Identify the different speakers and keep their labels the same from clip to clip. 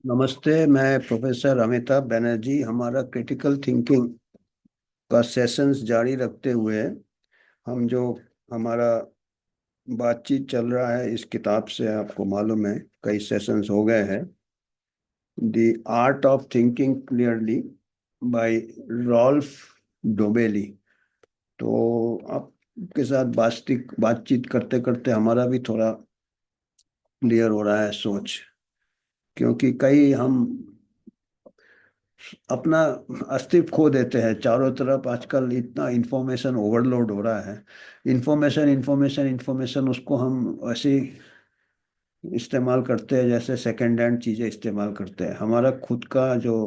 Speaker 1: नमस्ते। मैं प्रोफेसर अमिताभ बनर्जी। हमारा क्रिटिकल थिंकिंग का सेशंस जारी रखते हुए हम जो हमारा बातचीत चल रहा है, इस किताब से आपको मालूम है कई सेशंस हो गए हैं। The art of thinking clearly by Rolf Dobelli. तो आपके साथ बातचीत करते करते हमारा भी थोड़ा क्लियर हो रहा है सोच, क्योंकि कई हम अपना अस्तित्व खो देते हैं। चारों तरफ आजकल इतना इंफॉर्मेशन ओवरलोड हो रहा है। इंफॉर्मेशन इंफॉर्मेशन इंफॉर्मेशन, उसको हम ऐसे ही इस्तेमाल करते हैं जैसे सेकेंड हैंड चीज़ें इस्तेमाल करते हैं। हमारा खुद का जो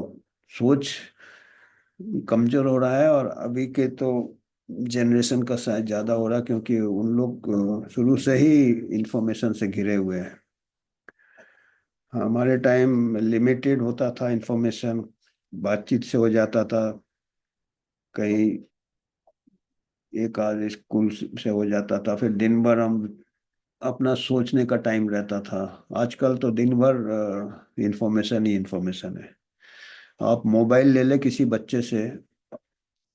Speaker 1: सोच कमज़ोर हो रहा है, और अभी के तो जनरेशन का शायद ज़्यादा हो रहा है, क्योंकि उन लोग शुरू से ही इंफॉर्मेशन से घिरे हुए हैं। हमारे टाइम लिमिटेड होता था इंफॉर्मेशन, बातचीत से हो जाता था। कहीं एक आध स्कूल से हो जाता था, फिर दिन भर हम अपना सोचने का टाइम रहता था। आजकल तो दिन भर इंफॉर्मेशन ही इंफॉर्मेशन है। आप मोबाइल ले ले किसी बच्चे से,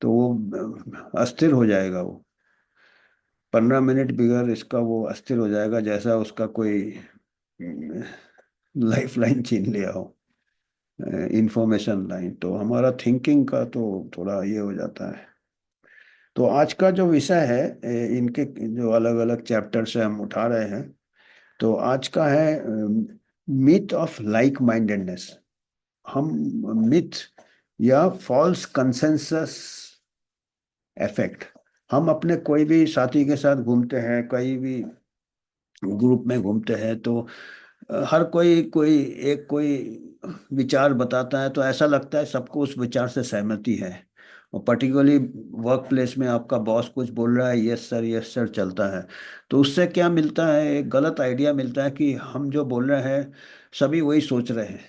Speaker 1: तो वो अस्थिर हो जाएगा। वो 15 मिनट बिगड़ इसका वो अस्थिर हो जाएगा, जैसा उसका कोई लाइफ लाइन छीन लिया हो, इंफॉर्मेशन लाइन। तो हमारा थिंकिंग का तो थोड़ा ये हो जाता है। तो आज का जो विषय है, इनके जो अलग अलग चैप्टर से हम उठा रहे हैं, तो आज का है मिथ ऑफ लाइक माइंडेडनेस। हम मिथ या फॉल्स कंसेंसस इफेक्ट, हम अपने कोई भी साथी के साथ घूमते हैं, कहीं भी ग्रुप में घूमते हैं, तो हर कोई कोई एक कोई विचार बताता है, तो ऐसा लगता है सबको उस विचार से सहमति है। और पर्टिकुलरली वर्क प्लेस में आपका बॉस कुछ बोल रहा है, यस सर चलता है। तो उससे क्या मिलता है, एक गलत आइडिया मिलता है कि हम जो बोल रहे हैं सभी वही सोच रहे हैं।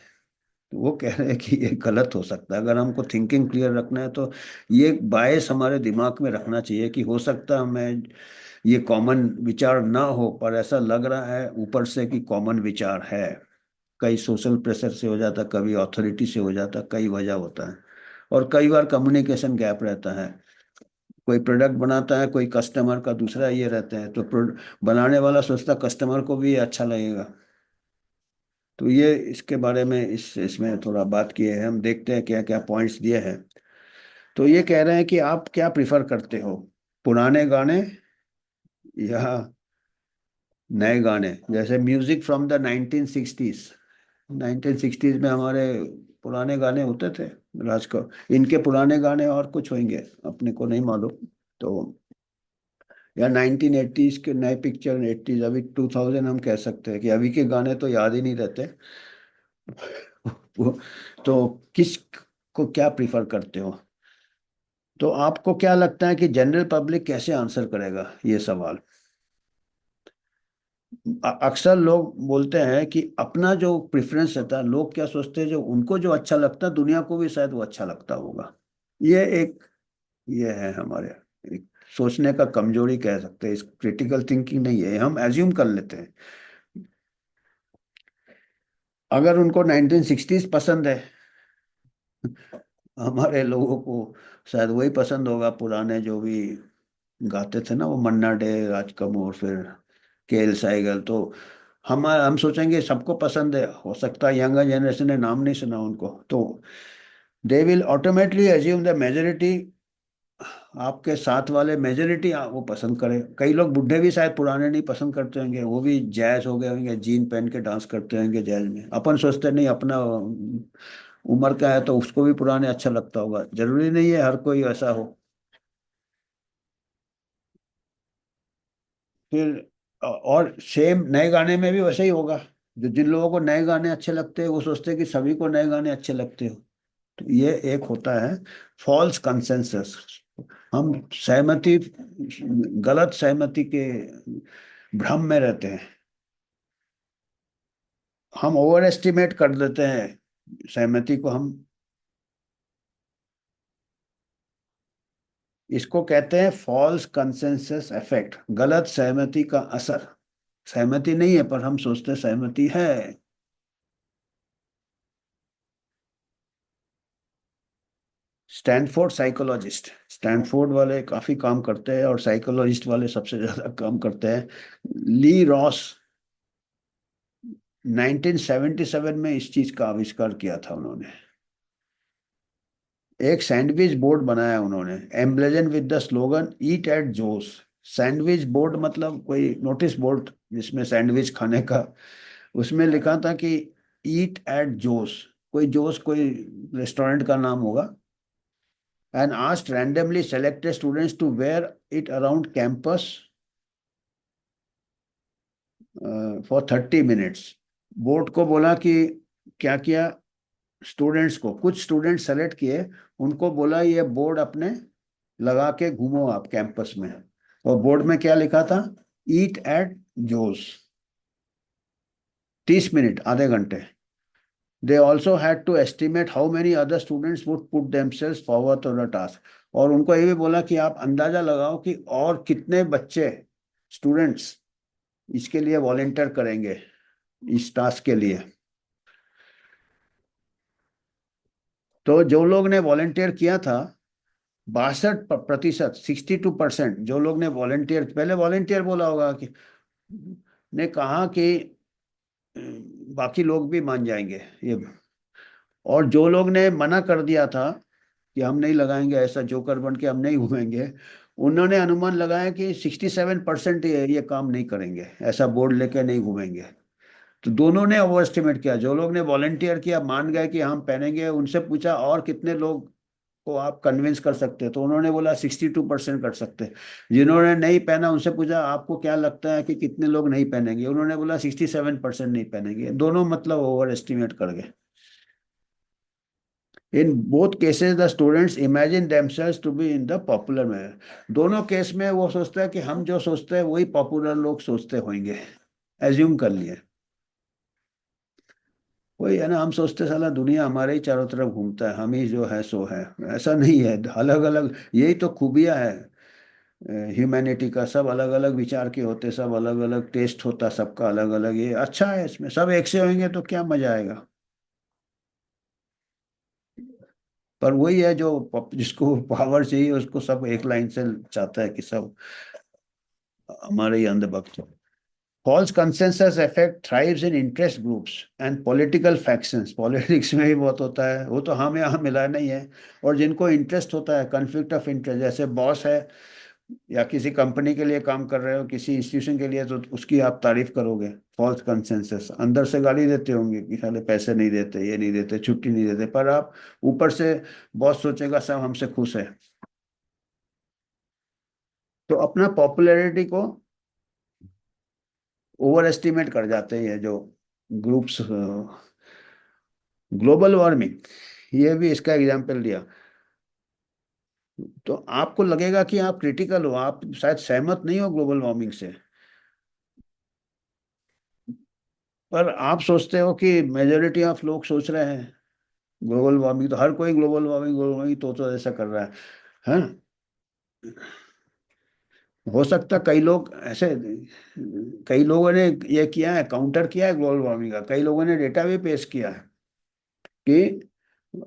Speaker 1: तो वो कह रहे हैं कि ये गलत हो सकता है। अगर हमको थिंकिंग क्लियर रखना है, तो ये बायस हमारे दिमाग में रखना चाहिए कि हो सकता है हमें ये कॉमन विचार ना हो, पर ऐसा लग रहा है ऊपर से कि कॉमन विचार है। कई सोशल प्रेशर से हो जाता है, कभी अथॉरिटी से हो जाता है, कई वजह होता है। और कई बार कम्युनिकेशन गैप रहता है। कोई प्रोडक्ट बनाता है, कोई कस्टमर का दूसरा ये रहता है, तो बनाने वाला सोचता कस्टमर को भी ये अच्छा लगेगा। तो ये इसके बारे में इसमें थोड़ा बात किए हैं। हम देखते हैं क्या क्या पॉइंट्स दिए हैं। तो ये कह रहे हैं कि आप क्या प्रिफर करते हो, पुराने गाने या नए गाने। जैसे music from the 1960s। 1960s में हमारे पुराने गाने होते थे राज को। इनके पुराने गाने और कुछ होंगे, अपने को नहीं मालूम। तो या 1980s के नए पिक्चर, 80s, अभी 2000 हम कह सकते हैं कि अभी के गाने तो याद ही नहीं रहते। वो तो किस को क्या प्रिफर करते हो? तो आपको क्या लगता है कि जनरल पब्लिक कैसे आंसर करेगा ये सवाल? अक्सर लोग बोलते हैं कि अपना जो प्रेफरेंस रहता है, लोग क्या सोचते हैं, जो उनको जो अच्छा लगता है दुनिया को भी शायद वो अच्छा लगता होगा। ये एक ये है हमारे एक सोचने का कमजोरी कह सकते हैं। इस क्रिटिकल थिंकिंग नहीं है, हम एज्यूम कर लेते हैं। अगर उनको 1960s पसंद है, हमारे लोगों को शायद वही पसंद होगा, पुराने जो भी गाते थे ना, वो मन्ना डे, राज कपूर, फिर के एल सहगल। तो हम सोचेंगे सबको पसंद है। हो सकता है यंगर जनरेशन ने नाम नहीं सुना उनको, तो they will automatically assume the majority. आपके साथ वाले मेजोरिटी वो पसंद करे। कई लोग बुढ़े भी शायद पुराने नहीं पसंद करते होंगे, वो भी जैज हो गए होंगे, जीन पहन के डांस करते होंगे जैज में। अपन सोचते नहीं, अपना उम्र का है तो उसको भी पुराने अच्छा लगता होगा। जरूरी नहीं है हर कोई ऐसा हो। फिर और सेम नए गाने में भी वैसे ही होगा। जो जिन लोगों को नए गाने अच्छे लगते हैं, वो सोचते हैं कि सभी को नए गाने अच्छे लगते हो। तो ये एक होता है फॉल्स कंसेंसस। हम सहमति, गलत सहमति के भ्रम में रहते हैं। हम ओवर एस्टिमेट कर देते हैं सहमति को। हम इसको कहते हैं फॉल्स कंसेंसस इफेक्ट, गलत सहमति का असर। सहमति नहीं है, पर हम सोचते सहमति है। स्टैनफोर्ड साइकोलॉजिस्ट, स्टैनफोर्ड वाले काफी काम करते हैं और साइकोलॉजिस्ट वाले सबसे ज्यादा काम करते हैं। ली रॉस 1977 में इस चीज का आविष्कार किया था उन्होंने। एक सैंडविच बोर्ड बनाया उन्होंने, emblazoned with the slogan eat at Joe's. Sandwich board मतलब कोई नोटिस बोर्ड जिसमें सैंडविच खाने का, उसमें लिखा था कि ईट एट जोस, कोई जोस कोई रेस्टोरेंट का नाम होगा। And asked randomly selected students to wear it around campus for 30 minutes. Board को बोला कि क्या किया, स्टूडेंट्स को, कुछ स्टूडेंट सेलेक्ट किए, उनको बोला ये बोर्ड अपने लगा के घूमो आप कैंपस में। और बोर्ड में क्या लिखा था, ईट एट जोस, 30 मिनट, आधे घंटे। They also had to estimate how many other students would put themselves forward to the task. और उनको ये भी बोला कि आप अंदाजा लगाओ कि और कितने बच्चे, स्टूडेंट्स, इसके लिए वॉलेंटियर करेंगे, इस टास्क के लिए। तो जो लोग ने वॉलेंटियर किया था, 62%, 62% जो लोग ने वॉलेंटियर, पहले वॉलेंटियर बोला होगा कि, ने कहा कि बाकी लोग भी मान जाएंगे ये। और जो लोग ने मना कर दिया था कि हम नहीं लगाएंगे, ऐसा जोकर बन के हम नहीं घूमेंगे, उन्होंने अनुमान लगाया कि 67% ये काम नहीं करेंगे, ऐसा बोर्ड लेके नहीं घूमेंगे। तो दोनों ने ओवर एस्टिमेट किया। जो लोग ने वॉलेंटियर किया मान गए कि हम पहनेंगे, उनसे पूछा और कितने लोग को आप कन्विंस कर सकते हैं, तो उन्होंने बोला 62% कर सकते हैं। जिन्होंने नहीं पहना उनसे पूछा आपको क्या लगता है कि कितने लोग नहीं पहनेंगे, उन्होंने बोला 67% नहीं पहनेंगे। दोनों मतलब ओवर एस्टिमेट कर गए। In both cases the students imagine themselves to be in the popular में। दोनों केस में वो सोचता है कि हम जो सोचते हैं वही पॉपुलर लोग सोचते होंगे, एज्यूम कर लिए। वही है ना, हम सोचते साला दुनिया हमारे ही चारों तरफ घूमता है, हम ही जो है सो है। ऐसा नहीं है, अलग अलग, यही तो खूबियां है ह्यूमैनिटी का। सब अलग अलग विचार के होते, सब अलग अलग टेस्ट होता, सबका अलग अलग, ये अच्छा है। इसमें सब एक से होंगे तो क्या मजा आएगा। पर वही है, जो जिसको पावर चाहिए उसको सब एक लाइन से चाहता है कि सब हमारे ही अंधभक्त हो। False consensus effect thrives in interest groups and political factions. Politics में भी बहुत होता है, वो तो हम यहाँ मिला नहीं है। और जिनको इंटरेस्ट होता है, कन्फ्लिक्ट ऑफ इंटरेस्ट, जैसे बॉस है या किसी कंपनी के लिए काम कर रहे हो, किसी इंस्टीट्यूशन के लिए, तो उसकी आप तारीफ करोगे। फॉल्स कंसेंसस, अंदर से गाली देते होंगे कि साले पैसे नहीं देते, ये नहीं देते, छुट्टी नहीं देते, पर आप ऊपर से बॉस सोचेगा सब हमसे खुश है। तो अपना पॉपुलैरिटी को ओवर एस्टिमेट कर जाते हैं ये जो ग्रुप्स। ग्लोबल वार्मिंग, ये भी इसका एग्जाम्पल दिया। तो आपको लगेगा कि आप क्रिटिकल हो, आप शायद सहमत नहीं हो ग्लोबल वार्मिंग से, पर आप सोचते हो कि मेजोरिटी ऑफ लोग सोच रहे हैं ग्लोबल वार्मिंग, तो हर कोई ग्लोबल वार्मिंग ग्लोबल वार्मिंग तो ऐसा कर रहा है। हो सकता कई लोग ऐसे, कई लोगों ने ये किया है, काउंटर किया है ग्लोबल वार्मिंग का, कई लोगों ने डेटा भी पेश किया है कि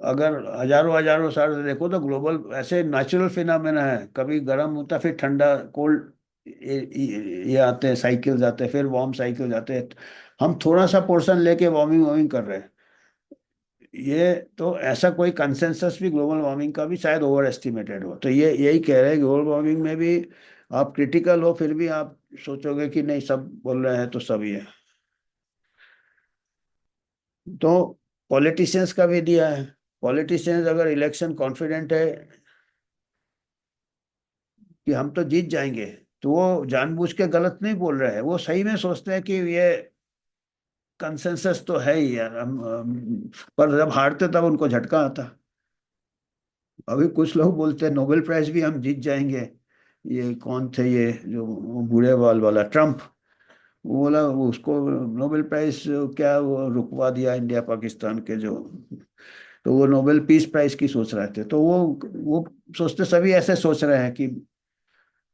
Speaker 1: अगर हजारों हजारों साल से देखो तो ग्लोबल ऐसे नेचुरल फिनोमेना है, कभी गर्म होता फिर ठंडा कोल्ड, ये आते हैं साइकिल्स, आते हैं फिर वार्म साइकिल्स आते हैं। हम थोड़ा सा पोर्शन लेके वार्मिंग वार्मिंग कर रहे हैं। ये तो ऐसा कोई कंसेंसस भी ग्लोबल वार्मिंग का भी शायद ओवर एस्टिमेटेड हो, तो ये यही कह रहे हैं ग्लोबल वार्मिंग में भी आप क्रिटिकल हो, फिर भी आप सोचोगे कि नहीं सब बोल रहे हैं तो सभी है। तो पॉलिटिशियंस का भी दिया है। पॉलिटिशियंस अगर इलेक्शन कॉन्फिडेंट है कि हम तो जीत जाएंगे, तो वो जानबूझ के गलत नहीं बोल रहे हैं, वो सही में सोचते हैं कि ये कंसेंसस तो है ही यार, पर जब हारते तब उनको झटका आता। अभी कुछ लोग बोलते हैं नोबेल प्राइज भी हम जीत जाएंगे। ये कौन थे, ये जो वो बूढ़े बाल वाला ट्रम्प, वो बोला वो उसको नोबेल प्राइज क्या वो रुकवा दिया इंडिया पाकिस्तान के जो, तो वो नोबेल पीस प्राइज की सोच रहे थे। तो वो सोचते, सभी ऐसे सोच रहे हैं कि,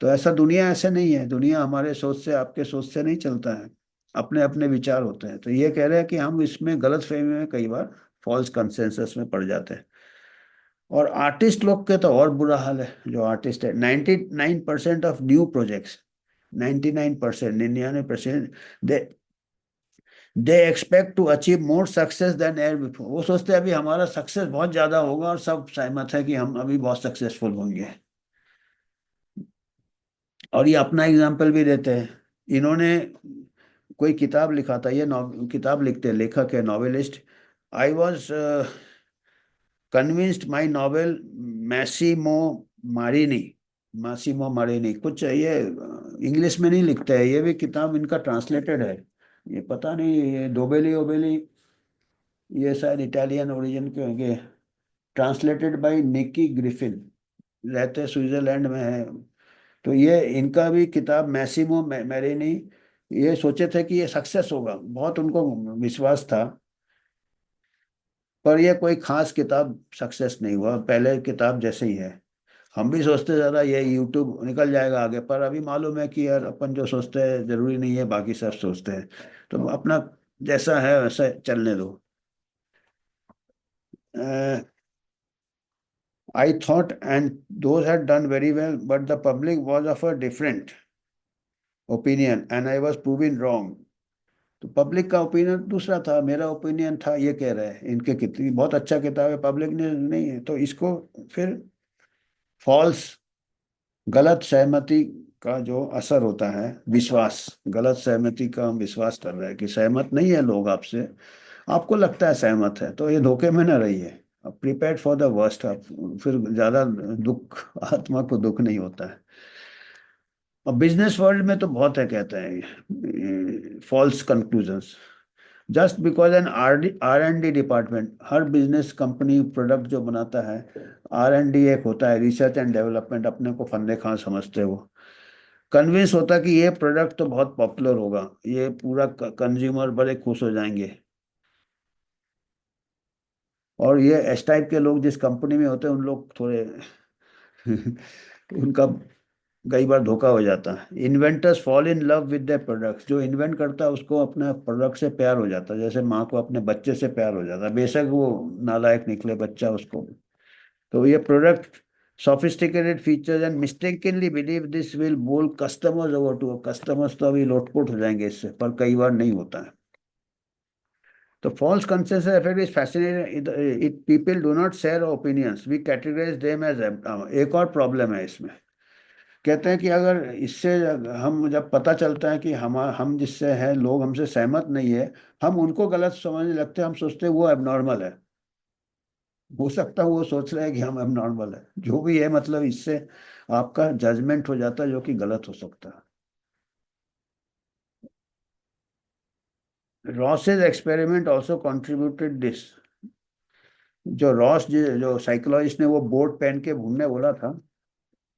Speaker 1: तो ऐसा दुनिया ऐसे नहीं है, दुनिया हमारे सोच से आपके सोच से नहीं चलता है, अपने अपने विचार होते हैं। तो ये कह रहे हैं कि हम इसमें गलत फहमी में कई बार फॉल्स कंसेंसस में पड़ जाते हैं। और आर्टिस्ट लोग के तो और बुरा हाल है। जो आर्टिस्ट है, 99% of new projects, 99%, 99%, they they expect to achieve more success than ever before. वो सोचते हैं अभी हमारा सक्सेस बहुत ज्यादा होगा, और सब सहमत है कि हम अभी बहुत सक्सेसफुल होंगे। और ये अपना एग्जाम्पल भी देते हैं। इन्होंने कोई किताब लिखा था, ये किताब लिखते हैं, लेखक है, novelist. I was convinced my novel Massimo Marini, Massimo Marini कुछ, ये इंग्लिश में नहीं लिखते हैं, ये भी किताब इनका ट्रांसलेटेड है। ये पता नहीं, ये डोबेली ओबेली, ये शायद इटालियन ओरिजिन के होंगे। ट्रांसलेटेड बाय निकी ग्रिफिन, रहते स्विट्जरलैंड में है। तो ये इनका भी किताब मैसिमो मैरिनी, ये सोचे थे कि ये सक्सेस होगा, बहुत उनको विश्वास था। पर ये कोई खास किताब सक्सेस नहीं हुआ, पहले किताब जैसे ही है। हम भी सोचते ज़्यादा ये यूट्यूब निकल जाएगा आगे, पर अभी मालूम है कि यार अपन जो सोचते हैं जरूरी नहीं है बाकी सब सोचते हैं। तो अपना जैसा है वैसा चलने दो। I thought and those had done very well, but the public was of a different opinion and I was proven wrong. तो पब्लिक का ओपिनियन दूसरा था, मेरा ओपिनियन था, ये कह रहे हैं। इनके कितनी बहुत अच्छा किताब है, पब्लिक ने नहीं है, तो इसको फिर फॉल्स, गलत सहमति का जो असर होता है, विश्वास, गलत सहमति का हम विश्वास कर रहे हैं कि सहमत नहीं है लोग आपसे, आपको लगता है सहमत है, तो ये धोखे में न रहिए। प्रिपेयर्ड फॉर द वर्स्ट, आप फिर ज्यादा दुख, आत्मा को दुख नहीं होता है। और बिजनेस वर्ल्ड में तो बहुत है, कहते हैं false conclusions. Just because an R&D department, हर बिजनेस कंपनी प्रोडक्ट जो बनाता है, R&D एक होता है, रिसर्च एंड डेवलपमेंट, अपने को फंदे कहाँ समझते हैं वो, कन्विंस होता कि ये प्रोडक्ट तो बहुत पॉपुलर होगा, ये पूरा कंज्यूमर बड़े खुश हो जाएंगे। और ये एस टाइप के लोग जिस कंपनी में होते हैं, उन लोग थोड़े उनका कई बार धोखा हो जाता है। Inventors fall in love with their products, जो इन्वेंट करता है उसको अपने प्रोडक्ट से प्यार हो जाता है, जैसे माँ को अपने बच्चे से प्यार हो जाता है, बेशक वो नालायक निकले बच्चा उसको। तो ये product sophisticated features and mistakenly believe this will bowl customers over to, customers तो अभी लोटपोट हो जाएंगे इससे, पर कई बार नहीं होता है। तो false consensus effect is fascinating, it people do not share opinions, we categorise them as. एक और प्रॉब्लम है इसमें, कहते हैं कि अगर इससे हम जब पता चलता है कि हम जिससे हैं, लोग हमसे सहमत नहीं है, हम उनको गलत समझने लगते हैं, हम सोचते हैं वो एबनॉर्मल है। हो सकता है वो सोच रहे हैं कि हम एबनॉर्मल है, जो भी है, मतलब इससे आपका जजमेंट हो जाता है जो कि गलत हो सकता है। रॉसेज एक्सपेरिमेंट ऑल्सो कंट्रीब्यूटेड दिस। जो रॉस जो साइकोलॉजिस्ट ने वो बोर्ड पहन के घूमने बोला था,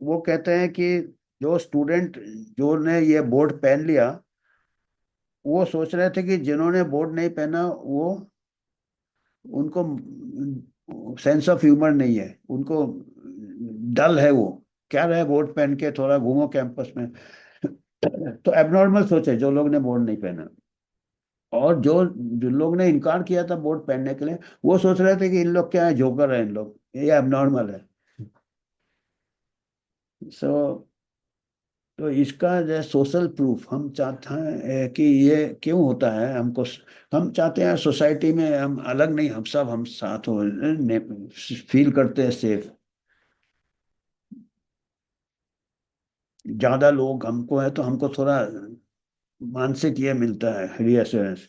Speaker 1: वो कहते हैं कि जो स्टूडेंट जो ने ये बोर्ड पहन लिया, वो सोच रहे थे कि जिन्होंने बोर्ड नहीं पहना वो, उनको सेंस ऑफ ह्यूमर नहीं है, उनको डल है, वो क्या रहे बोर्ड पहन के थोड़ा घूमो कैंपस में। तो एबनॉर्मल सोचे जो लोग ने बोर्ड नहीं पहना। और जो जो लोग ने इनकार किया था बोर्ड पहनने के लिए, वो सोच रहे थे कि इन लोग क्या है, जोकर है इन लोग, ये एबनॉर्मल है। सो तो इसका जो सोशल प्रूफ हम चाहते हैं कि ये क्यों होता है हमको, हम चाहते हैं सोसाइटी में हम अलग नहीं, हम सब हम साथ हो, फील करते हैं सेफ। ज्यादा लोग हमको है तो हमको थोड़ा मानसिक ये मिलता है, रीअश्योरेंस।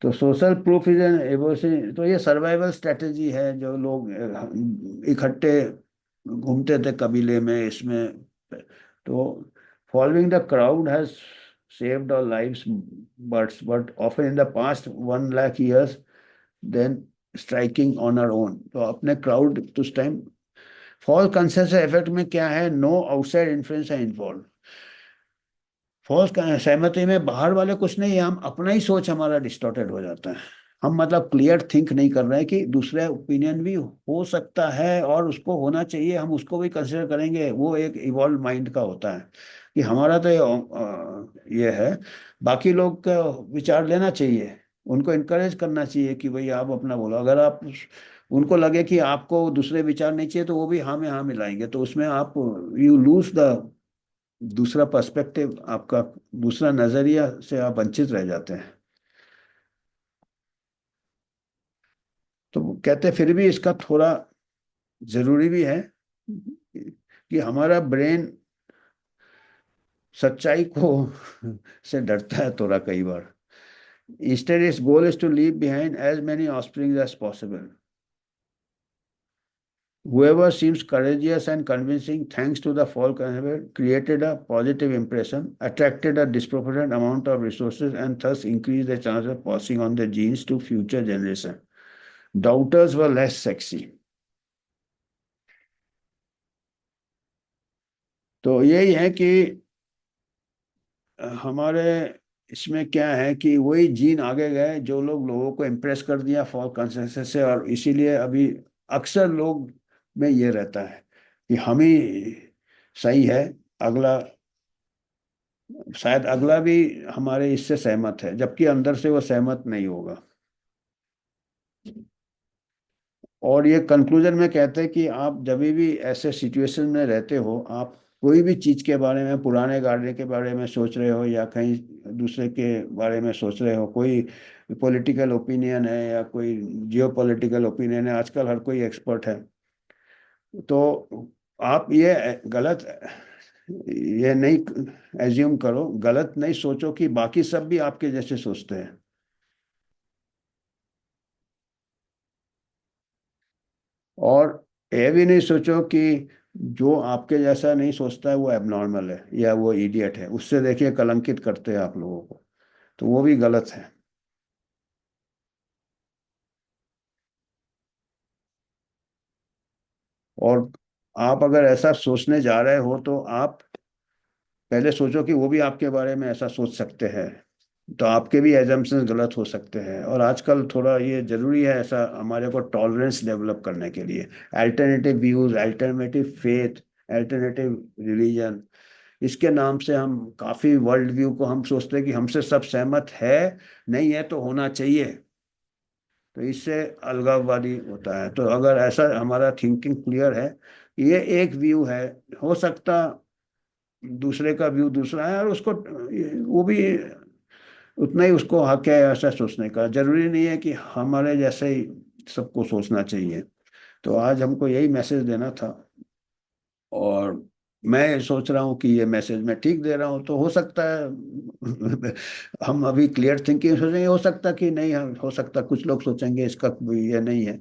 Speaker 1: तो social proof is an evolution, तो ये सर्वाइवल स्ट्रेटेजी है, जो लोग इकट्ठे घूमते थे कबीले में इसमें। तो following the crowd has saved our lives, but often in the past 1 lakh years, then striking on our own। तो अपने क्राउड तो उस टाइम, फॉल्स कंसेंसस इफेक्ट में क्या है, नो आउटसाइड इन्फ्लुएंस है इन्वॉल्व। फॉल्स सहमति में बाहर वाले कुछ नहीं है, हम अपना ही सोच हमारा डिस्टॉर्टेड हो जाता है। हम मतलब क्लियर थिंक नहीं कर रहे हैं कि दूसरा ओपिनियन भी हो सकता है और उसको होना चाहिए, हम उसको भी कंसिडर करेंगे। वो एक इवॉल्व माइंड का होता है कि हमारा तो ये है, बाकी लोग का विचार लेना चाहिए, उनको इनकरेज करना चाहिए कि भाई आप अपना बोलो। अगर आप उनको लगे कि आपको दूसरे विचार नहीं चाहिए तो वो भी हाँ में हाँ मिलाएंगे, तो उसमें आप यू लूज द दूसरा पर्सपेक्टिव आपका, दूसरा नजरिया से आप वंचित रह जाते हैं। तो वो कहते हैं फिर भी इसका थोड़ा जरूरी भी है कि हमारा ब्रेन सच्चाई को से डरता है थोड़ा कई बार। Instead, its goal is to leave behind as many offspring as possible. Whoever seems courageous and convincing, thanks to the folk behavior, created a positive impression, attracted a disproportionate amount of resources, and thus increased the chance of passing on the genes to future generations. Doubters were less sexy. तो यही है कि हमारे इसमें क्या है कि वही जीन आगे गए जो लोगों को इम्प्रेस कर दिया फॉर कंसेंसस से, और इसीलिए अभी अक्सर लोग में ये रहता है कि हम ही सही है, अगला शायद अगला भी हमारे इससे सहमत है, जबकि अंदर से वो सहमत नहीं होगा। और ये कंक्लूजन में कहते हैं कि आप जब भी ऐसे सिचुएशन में रहते हो, आप कोई भी चीज के बारे में, पुराने गाने के बारे में सोच रहे हो या कहीं दूसरे के बारे में सोच रहे हो, कोई पॉलिटिकल ओपिनियन है या कोई जियो पॉलिटिकल ओपिनियन है, आजकल हर कोई एक्सपर्ट है, तो आप ये गलत, ये नहीं एज्यूम करो, गलत नहीं सोचो कि बाकी सब भी आपके जैसे सोचते हैं। और ये भी नहीं सोचो कि जो आपके जैसा नहीं सोचता है वो एबनॉर्मल है या वो इडियट है, उससे देखिए कलंकित करते हैं आप लोगों को, तो वो भी गलत है। और आप अगर ऐसा सोचने जा रहे हो तो आप पहले सोचो कि वो भी आपके बारे में ऐसा सोच सकते हैं, तो आपके भी एजम्पशंस गलत हो सकते हैं। और आजकल थोड़ा ये जरूरी है ऐसा हमारे को टॉलरेंस डेवलप करने के लिए, alternative views, alternative faith, alternative religion, इसके नाम से हम काफी वर्ल्ड व्यू को हम सोचते हैं कि हमसे सब सहमत है, नहीं है तो होना चाहिए, तो इससे अलगाववादी होता है। तो अगर ऐसा हमारा थिंकिंग क्लियर है, ये एक व्यू है, हो सकता दूसरे का व्यू दूसरा है, और उसको वो भी उतना ही उसको हक है ऐसा सोचने का, जरूरी नहीं है कि हमारे जैसे ही सबको सोचना चाहिए। तो आज हमको यही मैसेज देना था, और मैं सोच रहा हूँ कि ये मैसेज मैं ठीक दे रहा हूँ, तो हो सकता है हम अभी क्लियर थिंकिंग सोचेंगे, हो सकता कि नहीं, हो सकता कुछ लोग सोचेंगे इसका कोई ये नहीं है।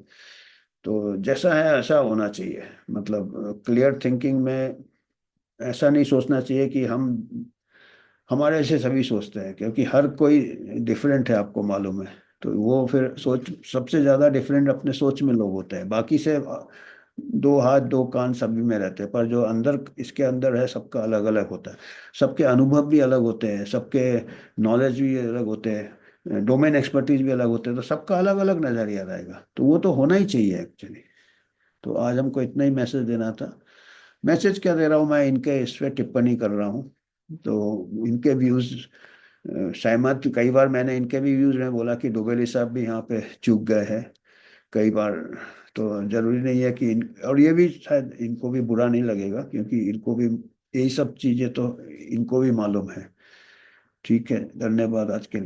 Speaker 1: तो जैसा है ऐसा होना चाहिए, मतलब क्लियर थिंकिंग में ऐसा नहीं सोचना चाहिए कि हम हमारे ऐसे सभी सोचते हैं, क्योंकि हर कोई डिफरेंट है, आपको मालूम है। तो वो फिर सोच, सबसे ज्यादा डिफरेंट अपने सोच में लोग होते हैं, बाकी से दो हाथ दो कान सभी में रहते हैं, पर जो अंदर इसके अंदर है सबका अलग अलग होता है। सबके अनुभव भी अलग होते हैं, सबके नॉलेज भी अलग होते हैं, डोमेन एक्सपर्टीज भी अलग होते हैं, तो सबका अलग अलग नजरिया रहेगा, तो वो तो होना ही चाहिए एक्चुअली। तो आज हमको इतना ही मैसेज देना था। मैसेज क्या दे रहा हूँ, मैं इनके इस पे टिप्पणी कर रहा हूँ, तो इनके व्यूज सहमत, कई बार मैंने इनके भी व्यूज में बोला कि डोवेली साहब भी यहाँ पे चूक गए हैं कई बार। तो जरूरी नहीं है कि और ये भी शायद इनको भी बुरा नहीं लगेगा, क्योंकि इनको भी यही सब चीजें तो इनको भी मालूम है। ठीक है, धन्यवाद आज के लिए।